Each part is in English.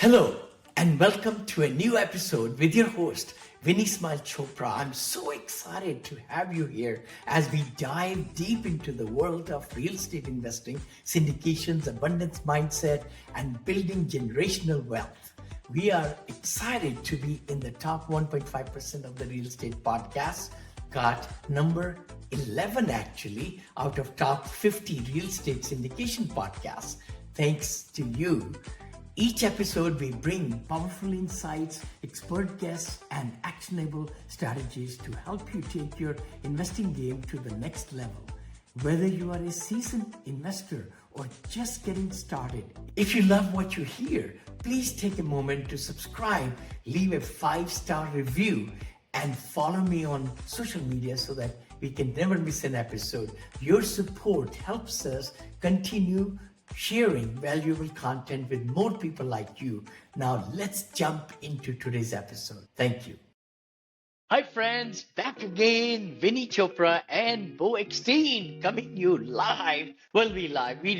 Hello, and welcome to a new episode with your host, Vinney Chopra. I'm so excited to have you here as we dive deep into the world of real estate investing, syndications, abundance mindset, and building generational wealth. We are excited to be in the top 1.5% of the real estate podcasts. Got number 11 actually out of top 50 real estate syndication podcasts. Thanks to you. Each episode, we bring powerful insights, expert guests, and actionable strategies to help you take your investing game to the next level. Whether you are a seasoned investor or just getting started, if you love what you hear, please take a moment to subscribe, leave a 5-star review, and follow me on social media so that we can never miss an episode. Your support helps us continue sharing valuable content with more people like you. Now let's jump into today's episode. Thank you. Hi friends, back again, Vinney Chopra and Beau Eckstein coming you live. Well, we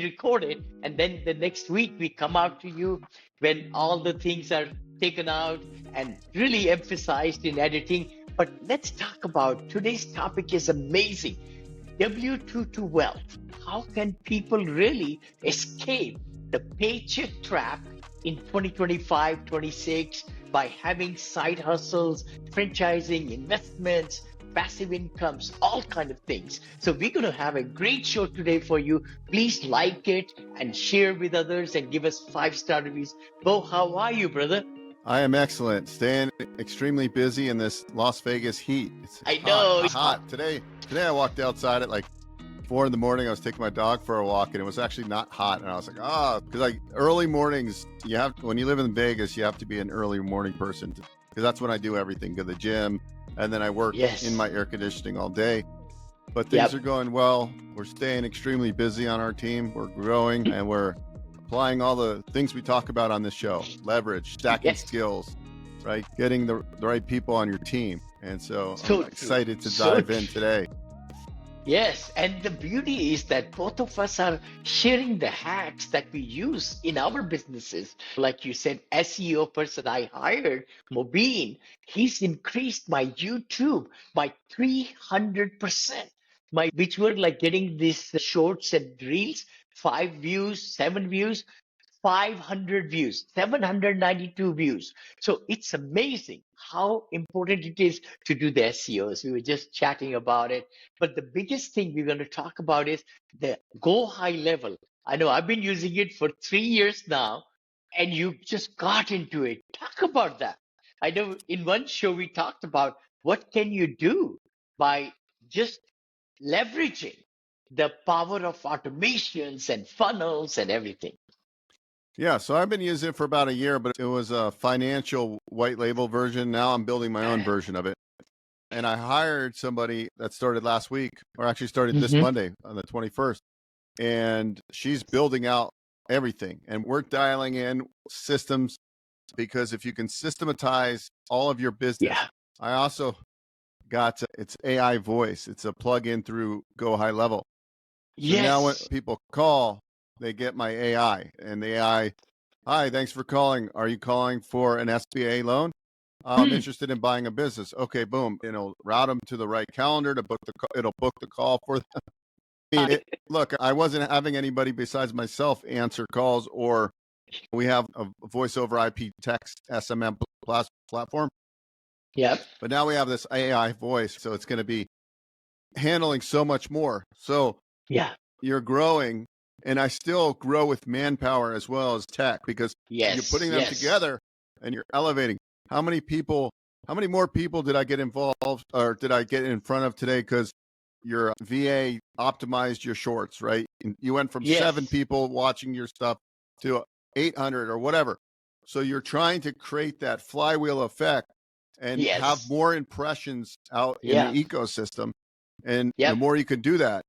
record it, and then the next week we come out to you when all the things are taken out and really emphasized in editing. But let's talk about today's topic is amazing. W2 to wealth. How can people really escape the paycheck trap in 2025-26 by having side hustles, franchising, investments, passive incomes, all kind of things. So we're going to have a great show today for you. Please like it and share with others and give us 5-star reviews. Beau, how are you, brother? I am excellent. Staying extremely busy in this Las Vegas heat. I know. It's hot. Today I walked outside at like 4 a.m. I was taking my dog for a walk, and it was actually not hot. And I was like, because like early mornings, when you live in Vegas, you have to be an early morning person because that's when I do everything. Go to the gym, and then I work in my air conditioning all day. But things are going well. We're staying extremely busy on our team. We're growing, and we're applying all the things we talk about on this show: leverage, stacking skills, right? Getting the right people on your team. And so I'm excited to dive in today. Yes, and the beauty is that both of us are sharing the hacks that we use in our businesses. Like you said, SEO person I hired, Mobeen, he's increased my YouTube by 300%. Which were like getting these shorts and reels, 5 views, 7 views, 500 views, 792 views. So it's amazing how important it is to do the SEOs. We were just chatting about it. But the biggest thing we're going to talk about is the go high level. I know I've been using it for 3 years now, and you just got into it. Talk about that. I know in one show we talked about what can you do by just leveraging the power of automations and funnels and everything. Yeah, so I've been using it for about a year, but it was a financial white label version. Now I'm building my own version of it. And I hired somebody that started last week, or actually started this Monday on the 21st. And she's building out everything. And we're dialing in systems because if you can systematize all of your business, I also got it's AI voice. It's a plug-in through Go High Level. So now when people call, they get my AI, and the AI, hi, thanks for calling. Are you calling for an SBA loan? I'm interested in buying a business. Okay, boom. It'll route them to the right calendar to book it'll book the call for them. I mean, look, I wasn't having anybody besides myself answer calls, or we have a voice over IP text SMM platform. Yep. But now we have this AI voice, so it's going to be handling so much more. So you're growing. And I still grow with manpower as well as tech because you're putting them together and you're elevating. How many more people did I get involved or did I get in front of today? Because your VA optimized your shorts, right? And you went from 7 people watching your stuff to 800 or whatever. So you're trying to create that flywheel effect and have more impressions out in the ecosystem. And the more you can do that.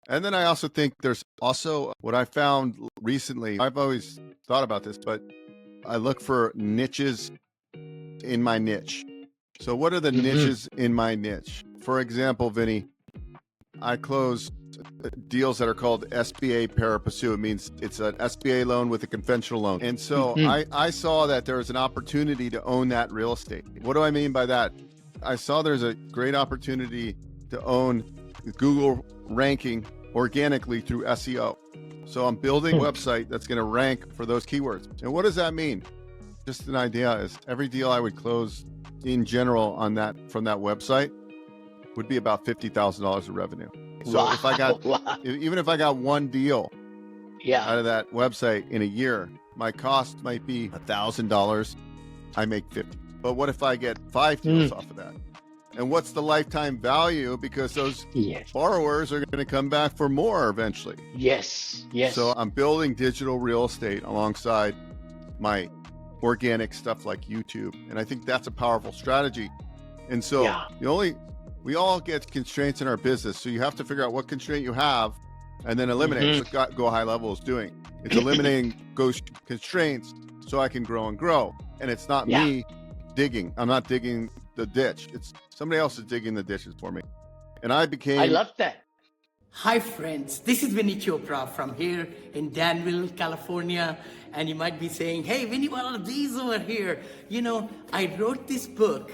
And then I also think there's also what I found recently. I've always thought about this, but I look for niches in my niche. So what are the niches in my niche? For example, Vinney, I close deals that are called SBA pari passu. It means it's an SBA loan with a conventional loan. And so I saw that there was an opportunity to own that real estate. What do I mean by that? I saw there's a great opportunity to own Google ranking organically through SEO. So I'm building a website that's going to rank for those keywords. And what does that mean? Just an idea is every deal I would close in general on that from that website would be about $50,000 of revenue. So if I got, even if I got one deal out of that website in a year, my cost might be $1,000. I make 50. But what if I get 5 deals off of that? And what's the lifetime value? Because those borrowers are going to come back for more eventually. Yes. So I'm building digital real estate alongside my organic stuff like YouTube. And I think that's a powerful strategy. And so we all get constraints in our business. So you have to figure out what constraint you have and then eliminate. That's what Go High Level is doing. It's eliminating constraints so I can grow and grow. And it's not me digging. I'm not digging the ditch. It's somebody else is digging the ditches for me. And I love that. Hi friends, this is Vinney Chopra from here in Danville, California. And you might be saying, hey Vinney, what are these over here? You know, I wrote this book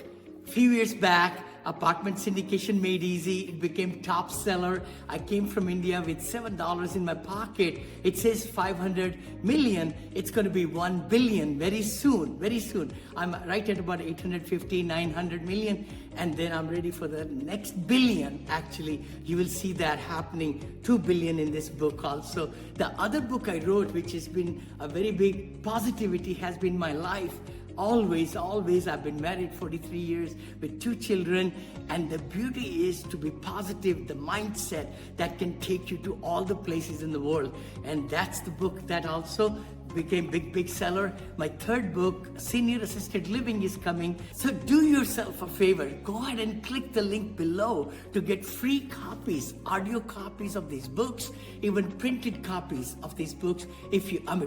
a few years back. Apartment Syndication Made Easy. It became top seller. I came from India with $7 in my pocket. It says 500 million. It's going to be 1 billion very soon, very soon. I'm right at about 850, 900 million. And then I'm ready for the next billion. Actually, you will see that happening, 2 billion in this book also. The other book I wrote, which has been a very big positivity, has been my life. Always, I've been married 43 years with 2 children. And the beauty is to be positive, the mindset that can take you to all the places in the world. And that's the book that also became big seller. My 3rd book, Senior Assisted Living, is coming. So do yourself a favor. Go ahead and click the link below to get free copies, audio copies of these books, even printed copies of these books.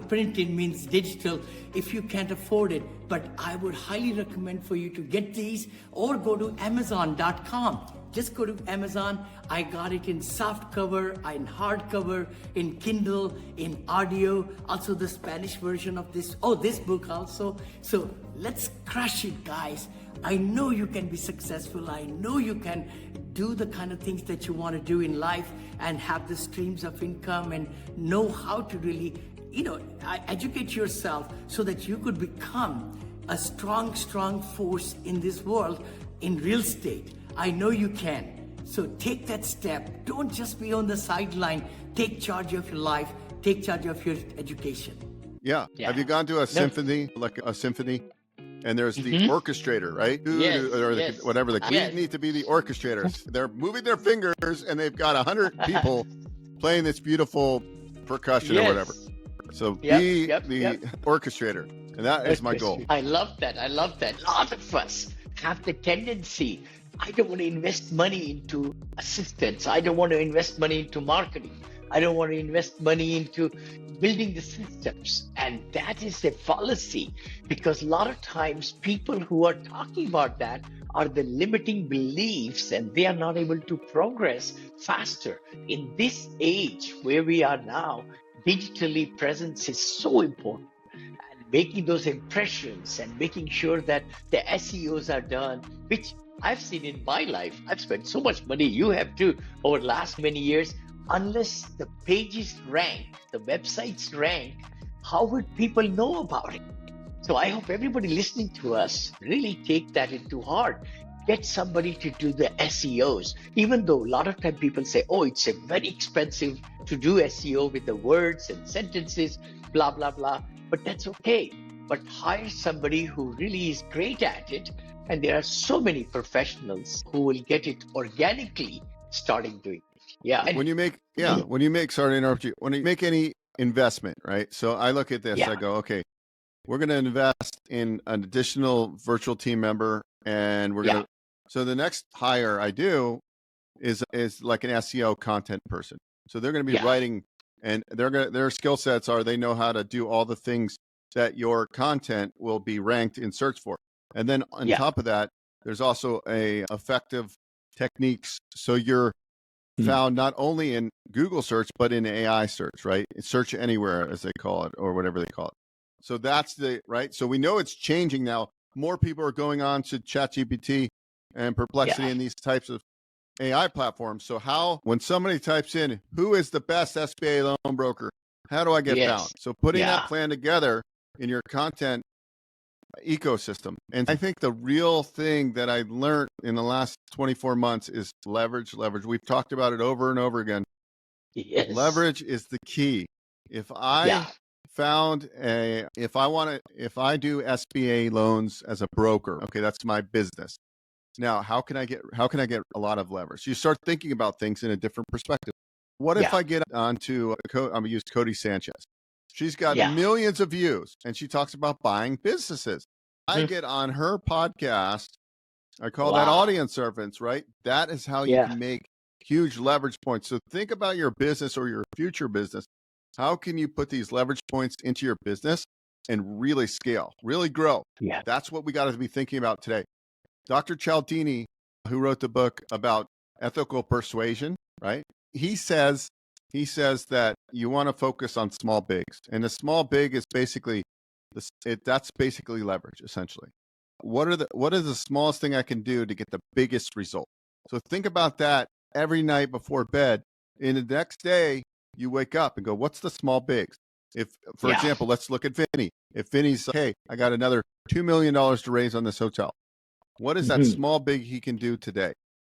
Printed means digital if you can't afford it. But I would highly recommend for you to get these or go to Amazon.com. Just go to Amazon. I got it in soft cover, in hardcover, in Kindle, in audio, also the Spanish version of this book also. So let's crush it, guys. I know you can be successful. I know you can do the kind of things that you want to do in life and have the streams of income and know how to really, educate yourself so that you could become a strong force in this world in real estate. I know you can. So take that step. Don't just be on the sideline. Take charge of your life. Take charge of your education. Yeah. Have you gone to a symphony, like a symphony? And there's the orchestrator, right? Whatever. The keys need to be the orchestrators. They're moving their fingers and they've got 100 people playing this beautiful percussion or whatever. So be the orchestrator. And that is my goal. I love that. A lot of us have the tendency, I don't want to invest money into assistants. I don't want to invest money into marketing. I don't want to invest money into building the systems. And that is a fallacy, because a lot of times people who are talking about that are the limiting beliefs and they are not able to progress faster. In this age where we are now, digitally presence is so important. And making those impressions and making sure that the SEOs are done, which I've seen in my life. I've spent so much money, you have too, over the last many years. Unless the pages rank, the websites rank, how would people know about it? So I hope everybody listening to us really take that into heart. Get somebody to do the SEOs, even though a lot of time people say, oh, it's very expensive to do SEO with the words and sentences, blah, blah, blah. But that's okay. But hire somebody who really is great at it. And there are so many professionals who will get it organically starting doing it. When you make any investment, right? So I look at this, I go, okay, we're going to invest in an additional virtual team member, and we're going to, so the next hire I do is like an SEO content person. So they're going to be writing, and their skill sets are, they know how to do all the things that your content will be ranked in search for. And then on top of that, there's also effective techniques. So you're found not only in Google search, but in AI search, right? Search anywhere, as they call it, or whatever they call it. So that's right. So we know it's changing now. More people are going on to ChatGPT and Perplexity and these types of AI platforms. So when somebody types in, who is the best SBA loan broker? How do I get found? So putting that plan together in your content ecosystem. And I think the real thing that I learned in the last 24 months is leverage. We've talked about it over and over again. Yes. Leverage is the key. If I if I do SBA loans as a broker, okay, that's my business. Now, how can I get a lot of leverage? You start thinking about things in a different perspective. What if I get onto I'm gonna use Cody Sanchez. She's got millions of views and she talks about buying businesses. I get on her podcast. I call that audience servants, right? That is how you can make huge leverage points. So think about your business or your future business. How can you put these leverage points into your business and really scale, really grow? That's what we got to be thinking about today. Dr. Cialdini, who wrote the book about ethical persuasion, right? He says that you want to focus on small bigs, and the small big is basically that's basically leverage, essentially. What is the smallest thing I can do to get the biggest result? So think about that every night before bed. In the next day, you wake up and go, what's the small bigs? If, for example, let's look at Vinney. If Vinney's, hey, I got another $2 million to raise on this hotel. What is that small big he can do today?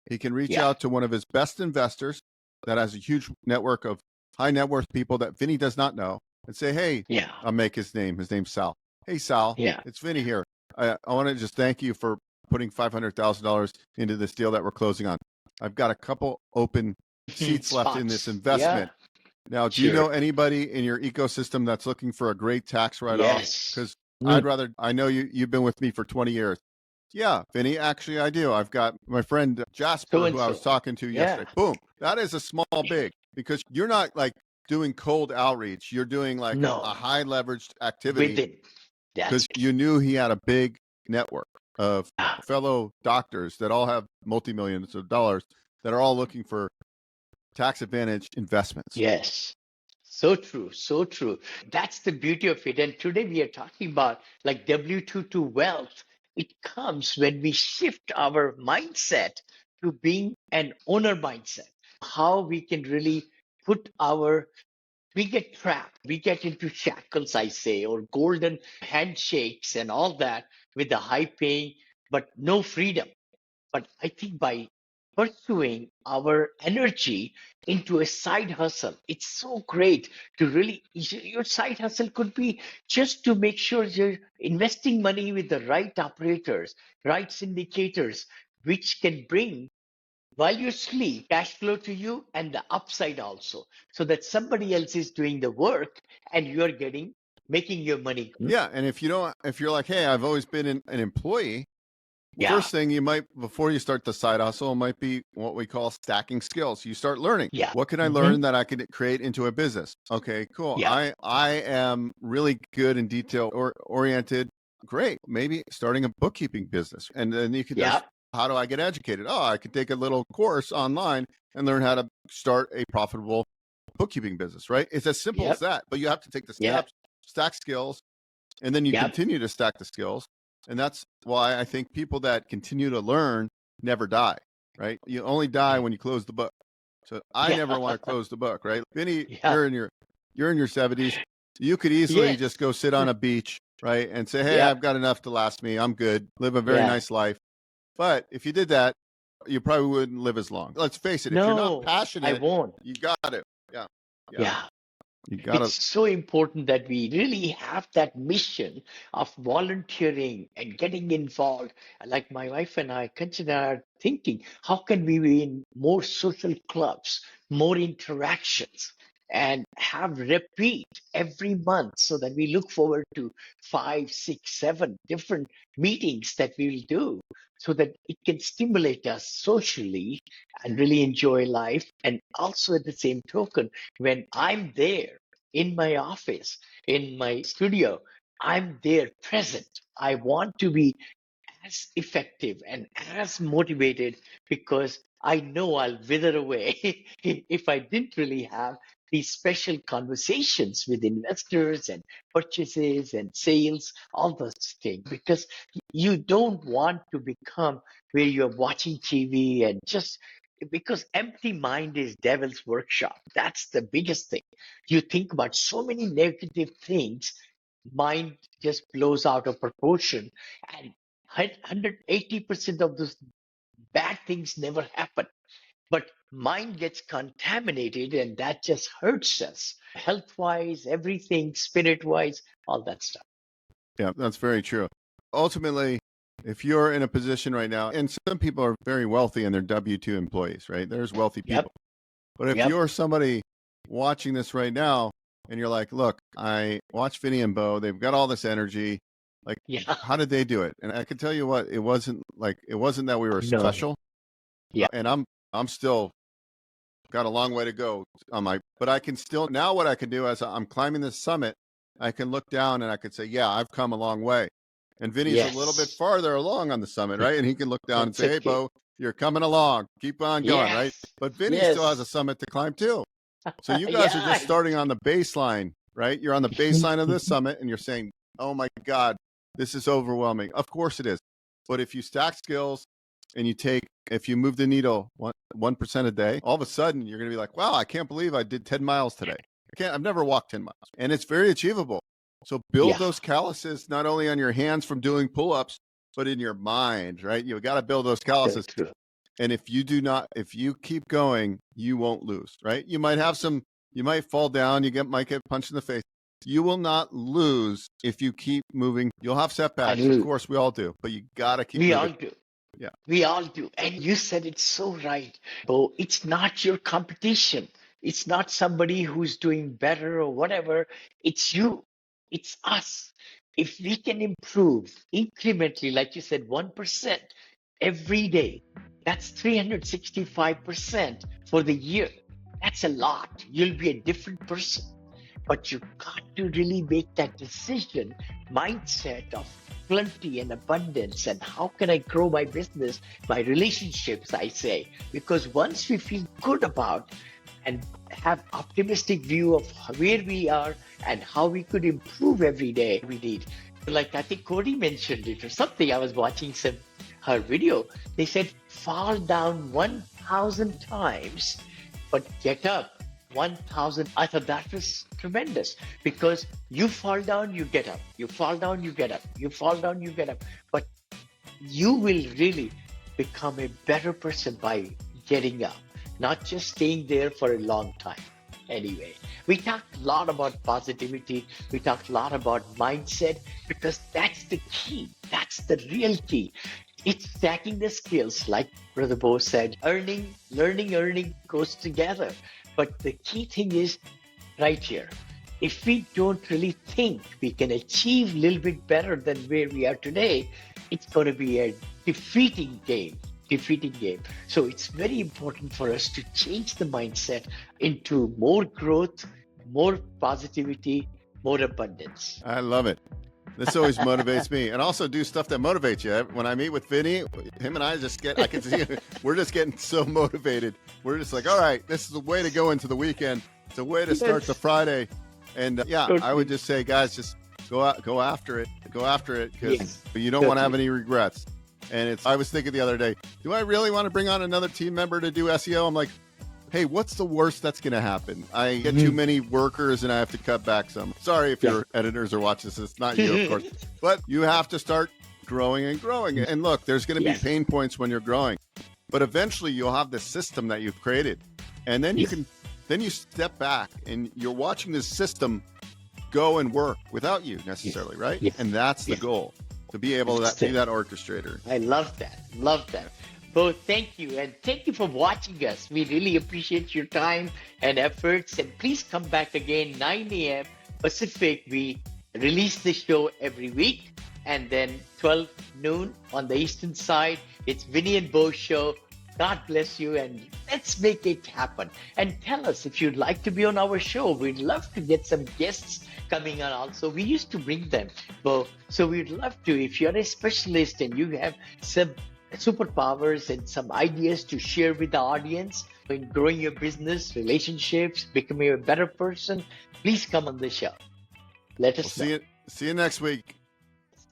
He can reach out to one of his best investors that has a huge network of high net worth people that Vinney does not know and say, hey, I'll make his name. His name's Sal. Hey, Sal, it's Vinney here. I want to just thank you for putting $500,000 into this deal that we're closing on. I've got a couple open seats left in this investment. Now, do you know anybody in your ecosystem that's looking for a great tax write-off? Because I know you've been with me for 20 years. Yeah, Vinney, actually I do. I've got my friend Jasper, who I was talking to yesterday. Boom. That is a small big, because you're not like doing cold outreach. You're doing like a high leveraged activity because you knew he had a big network of fellow doctors that all have multi-millions of dollars that are all looking for tax advantage investments. Yes. So true. So true. That's the beauty of it. And today we are talking about like W2 to wealth. It comes when we shift our mindset to being an owner mindset. How we can really put we get trapped, we get into shackles, I say, or golden handshakes and all that with the high paying, but no freedom. But I think by pursuing our energy into a side hustle, it's so great to really, your side hustle could be just to make sure you're investing money with the right operators, right syndicators, which can bring, while you sleep, cash flow to you and the upside also, so that somebody else is doing the work and you're making your money. Yeah. And if you're like, hey, I've always been an employee, first thing you might, before you start the side hustle, might be what we call stacking skills. You start learning. What can I learn that I can create into a business? Okay, cool. I am really good and detail oriented. Great. Maybe starting a bookkeeping business. And then you could just, how do I get educated? Oh, I could take a little course online and learn how to start a profitable bookkeeping business, right? It's as simple as that, but you have to take the steps, stack skills, and then you continue to stack the skills. And that's why I think people that continue to learn never die, right? You only die when you close the book. So I never want to close the book, right? Vinney, you're in your 70s. You could easily just go sit on a beach, right? And say, hey, I've got enough to last me. I'm good. Live a very nice life. But if you did that, you probably wouldn't live as long. Let's face it. If you're not passionate, I won't. You got it. Yeah. You got It's so important that we really have that mission of volunteering and getting involved. Like my wife and I consider thinking, how can we be in more social clubs, more interactions, and have repeat every month so that we look forward to 5, 6, 7 different meetings that we'll do so that it can stimulate us socially and really enjoy life. And also at the same token, when I'm there in my office, in my studio, I'm there present. I want to be as effective and as motivated because I know I'll wither away if I didn't really have these special conversations with investors and purchases and sales, all those things, because you don't want to become where you're watching TV and just because empty mind is devil's workshop. That's the biggest thing. You think about so many negative things, mind just blows out of proportion, and 180% of those bad things never happen. But mind gets contaminated, and that just hurts us health wise, everything, spirit wise, all that stuff. Yeah, that's very true. Ultimately, if you're in a position right now, and some people are very wealthy and they're W-2 employees, right? There's wealthy Yep. people. But if Yep. you're somebody watching this right now and you're like, look, I watch Vinney and Beau, they've got all this energy. Like, Yeah. how did they do it? And I can tell you what, it wasn't that we were No. special. Yeah. And I'm still got a long way to go on but I can still, now what I can do as I'm climbing this summit, I can look down and I could say, yeah, I've come a long way. And Vinny's a little bit Yes. farther along on the summit, right? And he can look down and That's say, hey, okay. Beau, you're coming along. Keep on going, right? Yes. But Vinny still has a Yes. summit to climb too. So you guys are just Yeah. starting on the baseline, right? You're on the baseline of this summit and you're saying, oh my God, this is overwhelming. Of course it is. But if you stack skills and if you move the needle 1% a day, all of a sudden you're going to be like, wow, I can't believe I did 10 miles today. I've never walked 10 miles. And it's very achievable. So build Yeah. those calluses, not only on your hands from doing pull-ups, but in your mind, right? You've got to build those So calluses. true. And if you keep going, you won't lose, right? You might fall down, might get punched in the face. You will not lose if you keep moving. You'll have setbacks. Of course, we all do, but you got to keep We moving. all do. Yeah. We all do. And you said it so right, Bo. It's not your competition. It's not somebody who's doing better or whatever. It's you. It's us. If we can improve incrementally, like you said, 1% every day, that's 365% for the year. That's a lot. You'll be a different person. But you got to really make that decision, mindset of plenty and abundance, and how can I grow my business, my relationships, I say. Because once we feel good about and have optimistic view of where we are and how we could improve every day, we need. Like I think Cody mentioned it or something. I was watching her video. They said fall down 1,000 times, but get up 1,000. I thought that was tremendous because you fall down, you get up. You fall down, you get up. You fall down, you get up. But you will really become a better person by getting up, not just staying there for a long time. Anyway, we talked a lot about positivity. We talked a lot about mindset because that's the key. That's the real key. It's stacking the skills, like Brother Bo said, learning goes together. But the key thing is right here. If we don't really think we can achieve a little bit better than where we are today, it's going to be a defeating game. So it's very important for us to change the mindset into more growth, more positivity, more abundance. I love it. This always motivates me, and also do stuff that motivates you. When I meet with Vinny, him and I can see we're just getting so motivated. We're just like, all right, this is a way to go into the weekend. It's a way to start the Friday. And I would just say, guys, just go after it, because you don't want to have any regrets. And I was thinking the other day, do I really want to bring on another team member to do SEO? I'm like, hey, what's the worst that's going to happen? I get too many workers and I have to cut back some. Sorry if your editors are watching this. It's not you, of course. But you have to start growing and growing. And look, there's going to be pain points when you're growing. But eventually you'll have the system that you've created. And then you step back and you're watching this system go and work without you necessarily, right? And that's the goal, to be able to be that orchestrator. I love that. Bo, thank you. And thank you for watching us. We really appreciate your time and efforts. And please come back again, 9 a.m. Pacific. We release the show every week. And then 12 noon on the Eastern side, it's Vinney and Beau show. God bless you, and let's make it happen. And tell us if you'd like to be on our show. We'd love to get some guests coming on also. We used to bring them, Bo. So we'd love to. If you're a specialist and you have some superpowers and some ideas to share with the audience in growing your business, relationships, becoming a better person, please come on the show. Let We'll us know. see you next week.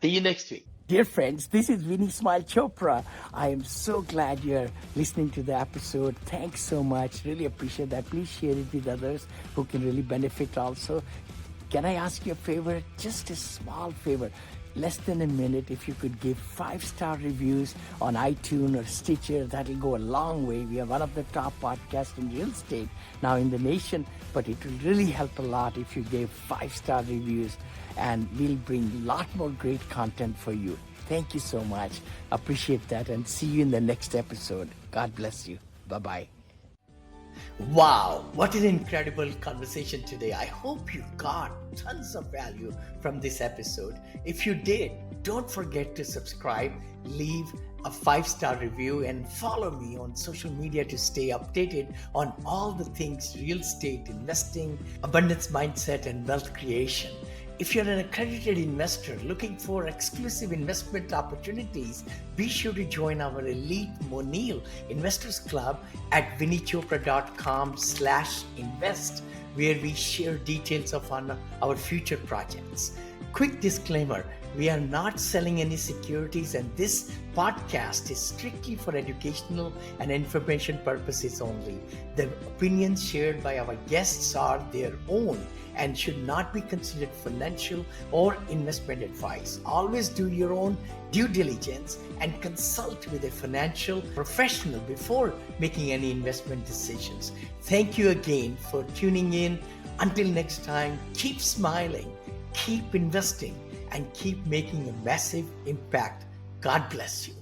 See you next week. Dear friends, this is Vinney Chopra. I am so glad you're listening to the episode. Thanks so much. Really appreciate that. Please share it with others who can really benefit also. Can I ask you a favor? Just a small favor. Less than a minute, if you could give 5-star reviews on iTunes or Stitcher, that'll go a long way. We are one of the top podcasts in real estate now in the nation, but it will really help a lot if you gave 5-star reviews, and we'll bring a lot more great content for you. Thank you so much. Appreciate that, and see you in the next episode. God bless you. Bye-bye. Wow, what an incredible conversation today. I hope you got tons of value from this episode. If you did, don't forget to subscribe, leave a 5-star review, and follow me on social media to stay updated on all the things real estate, investing, abundance mindset, and wealth creation. If you're an accredited investor looking for exclusive investment opportunities, be sure to join our elite Monil Investors Club at vinneychopra.com/invest, where we share details of our future projects. Quick disclaimer, we are not selling any securities, and this podcast is strictly for educational and information purposes only. The opinions shared by our guests are their own and should not be considered financial or investment advice. Always do your own due diligence and consult with a financial professional before making any investment decisions. Thank you again for tuning in. Until next time, keep smiling, keep investing, and keep making a massive impact. God bless you.